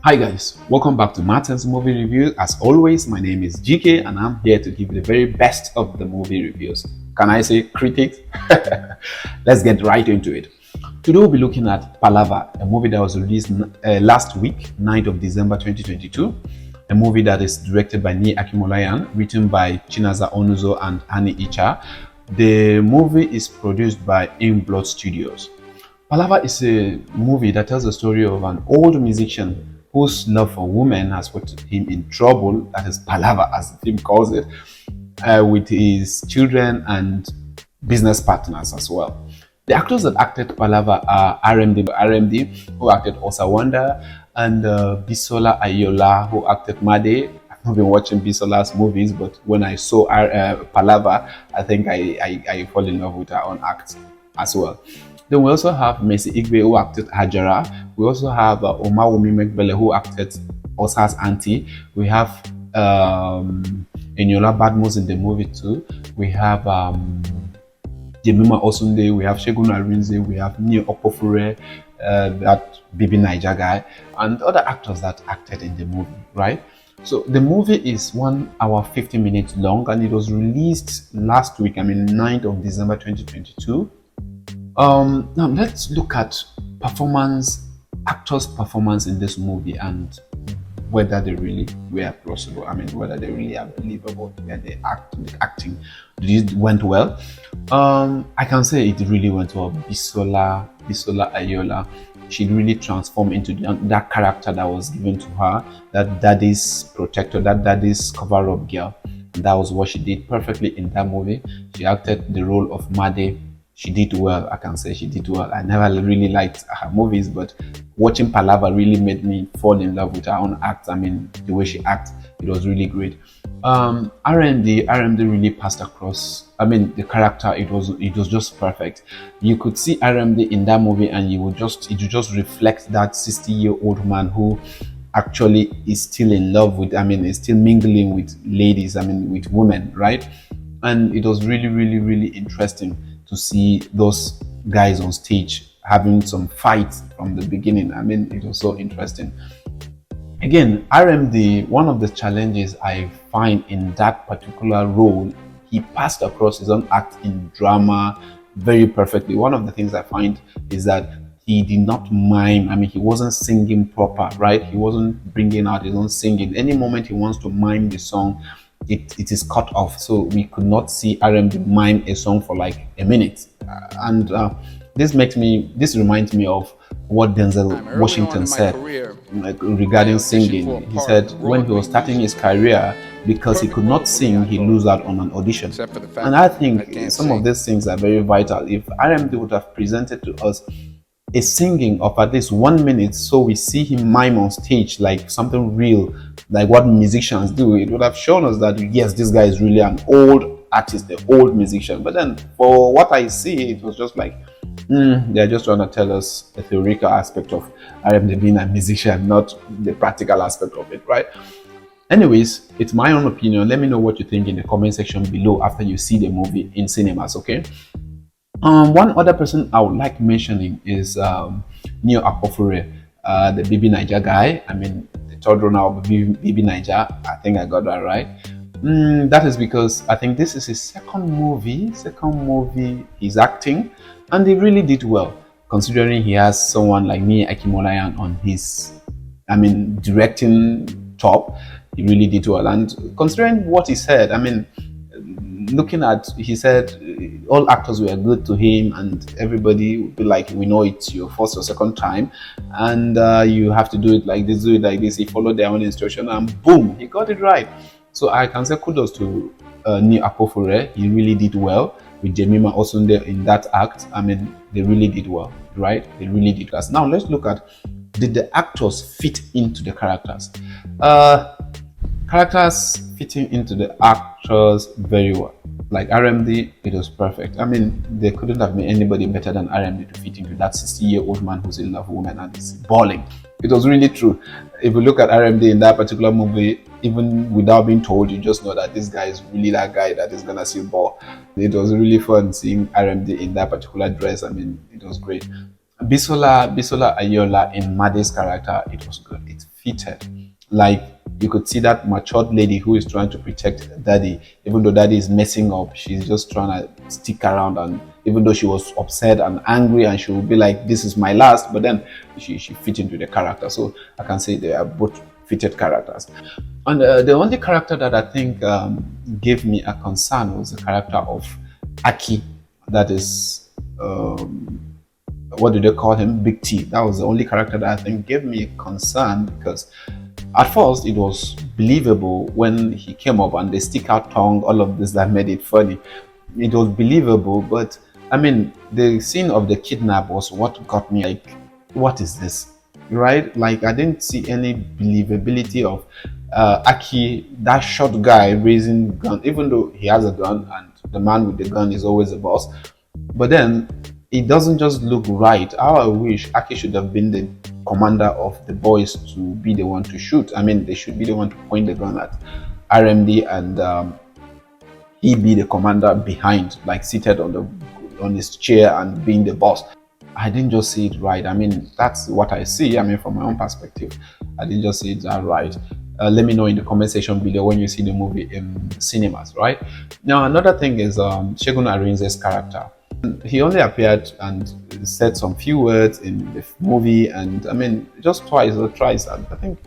Hi guys, welcome back to Martin's Movie Review. As always, my name is GK and I'm here to give you the very best of the movie reviews. Can I say critics? Let's get right into it. Today we'll be looking at Palava, a movie that was released last week, 9th of December 2022. A movie that is directed by Ni Akimolayan, written by Chinaza Onuzo and Annie Icha. The movie is produced by Blood Studios. Palava is a movie that tells the story of an old musician whose love for women has put him in trouble, that is Palava as the film calls it, with his children and business partners as well. The actors that acted Palava are RMD who acted Osawanda, and Bisola Ayola, who acted Made. I've not been watching Bisola's movies, but when I saw Palava, I think I fall in love with her own act as well. Then we also have Messi Igbe who acted Hajara. We also have Omawumi Megbele who acted Osa's auntie. We have Eniola Badmus in the movie too. We have Jemima Osunde, we have Shegun Arinze, we have Neo Okofure, that Bibi Niger guy, and other actors that acted in the movie, right? So the movie is 1 hour 50 minutes long and it was released last week, 9th of December 2022. Now let's look at actors' performance in this movie and whether they really were plausible. Whether they really are believable, whether the acting went well. I can say it really went well. Bisola Ayola, she really transformed into that character that was given to her, that daddy's protector, that daddy's cover-up girl. And that was what she did perfectly in that movie. She acted the role of Made. She did well. I can say she did well. I never really liked her movies, but watching Palava really made me fall in love with her own act. The way she acts, it was really great. R&D really passed across. The character, it was just perfect. You could see R&D in that movie, and it would just reflect that 60-year-old man who actually is still in love with. Is still mingling with ladies. With women, right? And it was really, really, really interesting to see those guys on stage having some fights from the beginning. It was so interesting. Again, RMD, one of the challenges I find in that particular role, he passed across his own act in drama very perfectly. One of the things I find is that he did not mime. He wasn't singing proper, right? He wasn't bringing out his own singing. Any moment he wants to mime the song, it is cut off, so we could not see RMD mime a song for like a minute. This reminds me of what Denzel Washington said regarding singing. He said when he was starting his career, because he could not sing, he lose out on an audition. And I think some of these things are very vital. If RMD would have presented to us a singing of at least 1 minute, so we see him mime on stage like something real, like what musicians do, it would have shown us that yes, this guy is really an old artist, the old musician. But then for what I see, it was just like they're just trying to tell us the theoretical aspect of RMD being a musician, not the practical aspect of it, right? Anyways, it's my own opinion. Let me know what you think in the comment section below after you see the movie in cinemas, okay? One other person I would like mentioning is Neo Akofure, the Bibi Niger guy. The third runner of Bibi Niger. I think I got that right. That is because I think this is his second movie he's acting, and he really did well, considering he has someone like me, Akimolayan, on his, directing top. He really did well, and considering what he said, he said all actors were good to him, and everybody would be like, we know it's your first or second time, and you have to do it like this, do it like this. He followed their own instruction, and boom, he got it right. So I can say kudos to Ni Akofure. He really did well with Jemima Osunde in that act. They really did well, right? They really did well. Now let's look at, did the actors fit into the characters? Characters fitting into the actors very well. Like RMD, it was perfect. They couldn't have made anybody better than RMD to fit into that 60-year-old man who's in love with women and is balling. It was really true. If you look at RMD in that particular movie, even without being told, you just know that this guy is really that guy that is gonna see ball. It was really fun seeing RMD in that particular dress. It was great. Bisola Ayola in Made's character, it was good. It fitted. Like, you could see that matured lady who is trying to protect daddy, even though daddy is messing up, she's just trying to stick around. And even though she was upset and angry, and she would be like, this is my last, but then she fit into the character. So I can say they are both fitted characters. And the only character that I think gave me a concern was the character of Aki. That is, what do they call him? Big T. That was the only character that I think gave me concern, because at first it was believable when he came up and they stick out tongue, all of this that made it funny. It was believable, but I mean, the scene of the kidnap was what got me like, what is this? Right? Like, I didn't see any believability of Aki, that short guy raising gun, even though he has a gun and the man with the gun is always the boss. But then it doesn't just look right. How I wish Aki should have been the commander of the boys to be the one to shoot. I mean, they should be the one to point the gun at RMD, and he be the commander behind, like seated on his chair and being the boss. I didn't just see it right. I mean, that's what I see. I mean, from my own perspective, I didn't just see it that right. Let me know in the comment section below when you see the movie in cinemas, right? Now, another thing is Segun Arinze's character. He only appeared and said some few words in the movie, and I mean, just twice or thrice. I think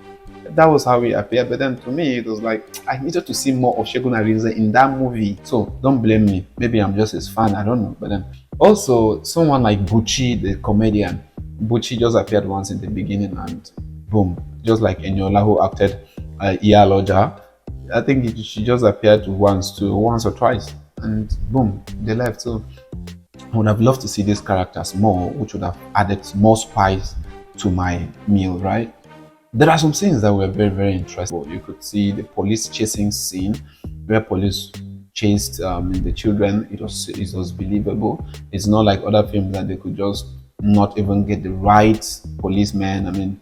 that was how he appeared. But then to me, it was like, I needed to see more of Segun Arinze in that movie. So don't blame me. Maybe I'm just his fan. I don't know. But then also someone like Buchi, the comedian. Buchi just appeared once in the beginning, and boom, just like Eniola who acted Iyaloja. I think she just appeared once or twice, and boom, they left. So I would have loved to see these characters more, which would have added more spice to my meal, right? There are some scenes that were very, very interesting. You could see the police chasing scene where police chased the children. It was believable. It's not like other films that they could just not even get the right policemen. I mean,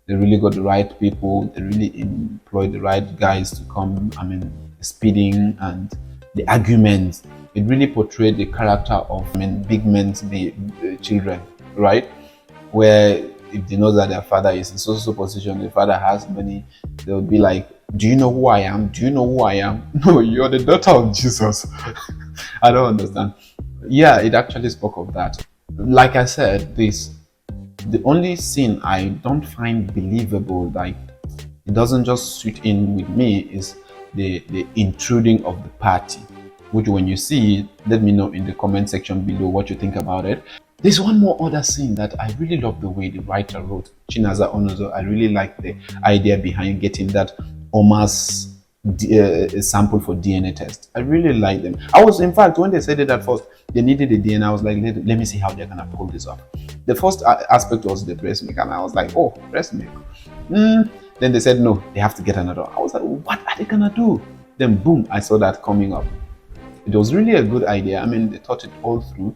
they really got the right people. They really employed the right guys to come. I mean, speeding and the arguments. It really portrayed the character of, I mean, big men's children, right? Where if they know that their father is in so position, the father has money, they'll be like, do you know who I am? Do you know who I am? No, you're the daughter of Jesus. I don't understand. Yeah, it actually spoke of that. Like I said, the only scene I don't find believable, like it doesn't just suit in with me, is the intruding of the party. Which when you see it, let me know in the comment section below what you think about it. There's one more other scene that I really love the way the writer wrote, Chinaza Onozo. I really like the idea behind getting that Omar's sample for DNA test. I really like them. I was, in fact, when they said it at first, they needed a DNA, I was like, let me see how they're gonna pull this off. The first aspect was the breast milk, and I was like, oh, breast milk. Then they said, no, they have to get another. I was like, what are they gonna do? Then boom, I saw that coming up. It was really a good idea. I mean, they thought it all through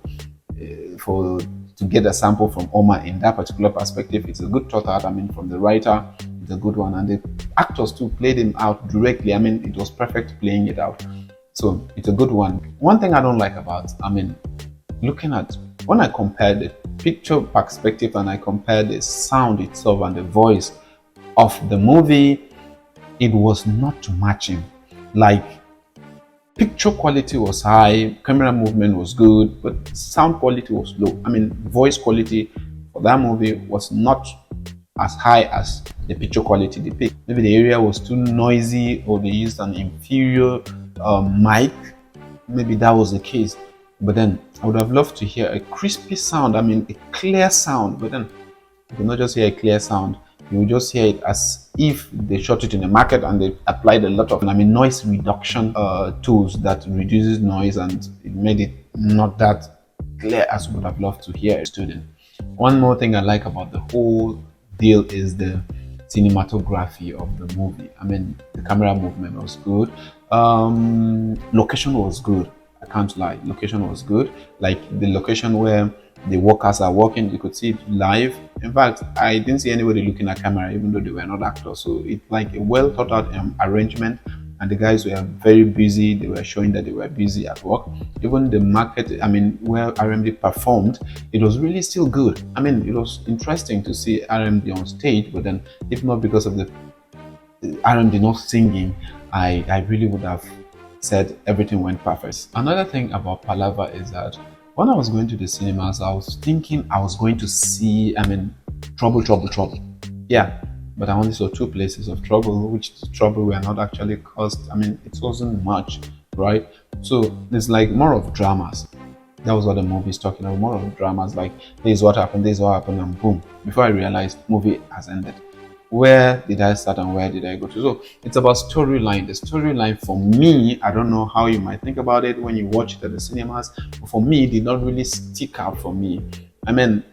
to get a sample from Omar in that particular perspective. It's a good thought out. I mean, from the writer, it's a good one. And the actors too played him out directly. I mean, it was perfect playing it out. So it's a good one. One thing I don't like about, I mean, looking at, when I compare the picture perspective and I compare the sound itself and the voice of the movie, it was not matching. Like, picture quality was high, camera movement was good, but sound quality was low. I mean, voice quality for that movie was not as high as the picture quality depicts. Maybe the area was too noisy, or they used an inferior mic. Maybe that was the case. But then I would have loved to hear a crispy sound. I mean, a clear sound. But then you could not just hear a clear sound. You would just hear it as if they shot it in the market and they applied a lot of, I mean, noise reduction tools that reduces noise, and it made it not that clear as we would have loved to hear a student. One more thing I like about the whole deal is the cinematography of the movie. I mean, the camera movement was good. Location was good. I can't lie. Location was good. Like the location where the workers are working, you could see it live. In fact, I didn't see anybody looking at camera, even though they were not actors. So it's like a well thought out arrangement, and the guys were very busy. They were showing that they were busy at work. Even the market, I mean, where RMD performed, it was really still good. I mean, it was interesting to see RMD on stage, but then if not because of the RMD not singing, I really would have said everything went perfect. Another thing about Palava is that when I was going to the cinemas, I was thinking I was going to see, I mean, trouble, trouble, trouble. Yeah, but I only saw two places of trouble, which trouble were not actually caused. I mean, it wasn't much, right? So it's like more of dramas. That was what the movie is talking about, more of dramas. Like, this is what happened, this is what happened, and boom. Before I realized, movie has ended. Where did I start and where did I go to? So it's about storyline. The storyline for me, I don't know how you might think about it when you watch it at the cinemas, but for me, it did not really stick out for me. I mean,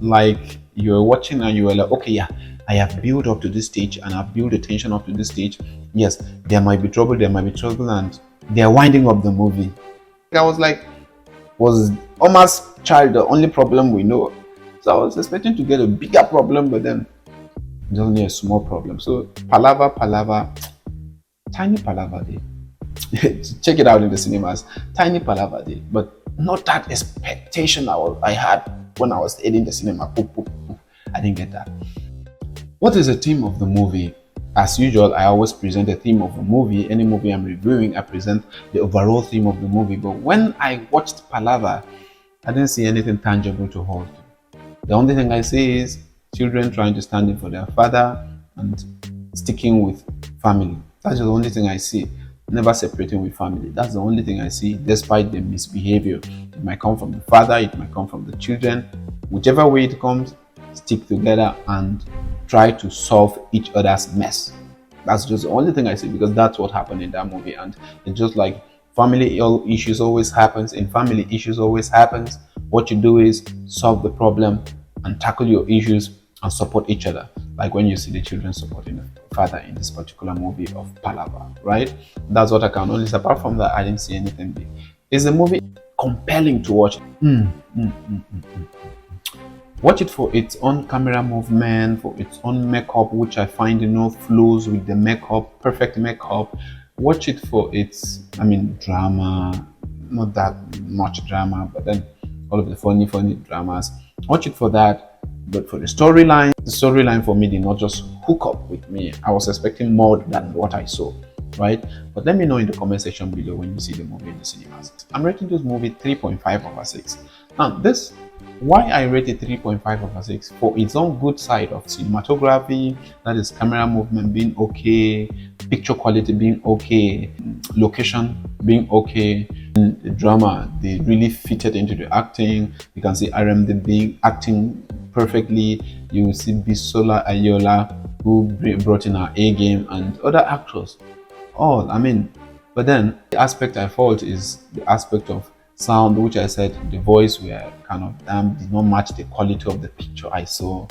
like you're watching and you were like, okay, yeah, I have built up to this stage and I've built the tension up to this stage. Yes, there might be trouble, and they're winding up the movie. I was like, was Omar's child the only problem we know? So I was expecting to get a bigger problem, but then it's only a small problem. So Palava, tiny Palava day. Check it out in the cinemas. Tiny Palava day, but not that expectation I had when I was in the cinema. Poop, poop, poop. I didn't get that. What is the theme of the movie? As usual, I always present the theme of the movie. Any movie I'm reviewing, I present the overall theme of the movie. But when I watched Palava, I didn't see anything tangible to hold to. The only thing I see is children trying to stand in for their father and sticking with family. That's the only thing I see. Never separating with family. That's the only thing I see, despite the misbehavior. It might come from the father, it might come from the children. Whichever way it comes, stick together and try to solve each other's mess. That's just the only thing I see, because that's what happened in that movie. And it's just like family issues always happens. In family issues always happens. What you do is solve the problem and tackle your issues and support each other, like when you see the children supporting the father in this particular movie of Palava, right? That's what I can only say. Apart from that, I didn't see anything big. Is the movie compelling to watch? Watch it for its own camera movement, for its own makeup, which I find flows with the makeup, perfect makeup. Watch it for its, I mean, drama, not that much drama, but then all of the funny dramas. Watch it for that. But for the storyline for me did not just hook up with me. I was expecting more than what I saw, right? But let me know in the comment section below when you see the movie in the cinemas. I'm rating this movie 3.5 over 6. Now, why I rate it 3.5 over 6? For its own good side of cinematography, that is camera movement being okay, picture quality being okay, location being okay, and the drama, they really fitted into the acting. You can see RMD being acting perfectly. You will see Bisola Ayola, who brought in her A game, and other actors. All, I mean, but then the aspect I fault is the aspect of sound, which I said the voice were kind of did not match the quality of the picture I saw.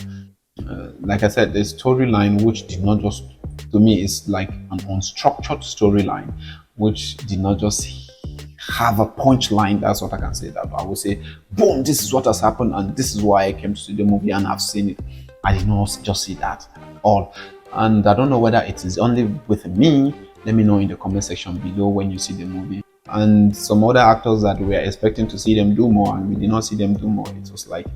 Like I said, the storyline, which did not just, to me, is like an unstructured storyline, which did not just have a punchline. That's what I can say. That I would say, boom, this is what has happened, and this is why I came to see the movie and I've seen it. I did not just see that at all. And I don't know whether it is only with me. Let me know in the comment section below when you see the movie. And some other actors that we were expecting to see them do more, and we did not see them do more. It was like,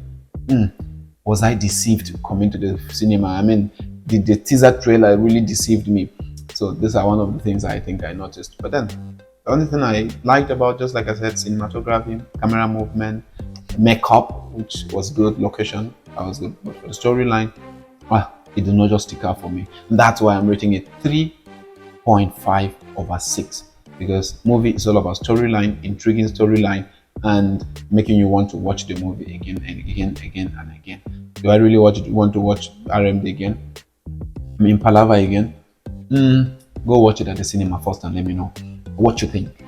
was I deceived coming to the cinema? I mean, did the teaser trailer really deceived me? So these are one of the things I think I noticed. But then the only thing I liked about, just like I said, cinematography, camera movement, makeup, which was good, location, that was good. But for the storyline, well, it did not just stick out for me. And that's why I'm rating it 3.5 over 6. Because movie is all about storyline, intriguing storyline, and making you want to watch the movie again and again and again. Do I really want to watch RMD again? I mean, Palava again? Go watch it at the cinema first and let me know what you think.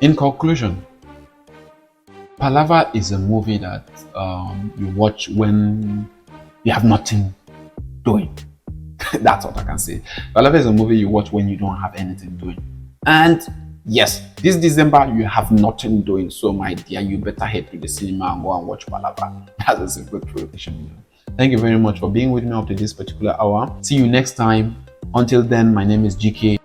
In conclusion, Palava is a movie that you watch when you have nothing doing. That's what I can say. Palava is a movie you watch when you don't have anything doing. And yes, this December you have nothing doing, so my dear, you better head to the cinema and go and watch Palava. That's a simple truth. Thank you very much for being with me up to this particular hour. See you next time. Until then, my name is GK.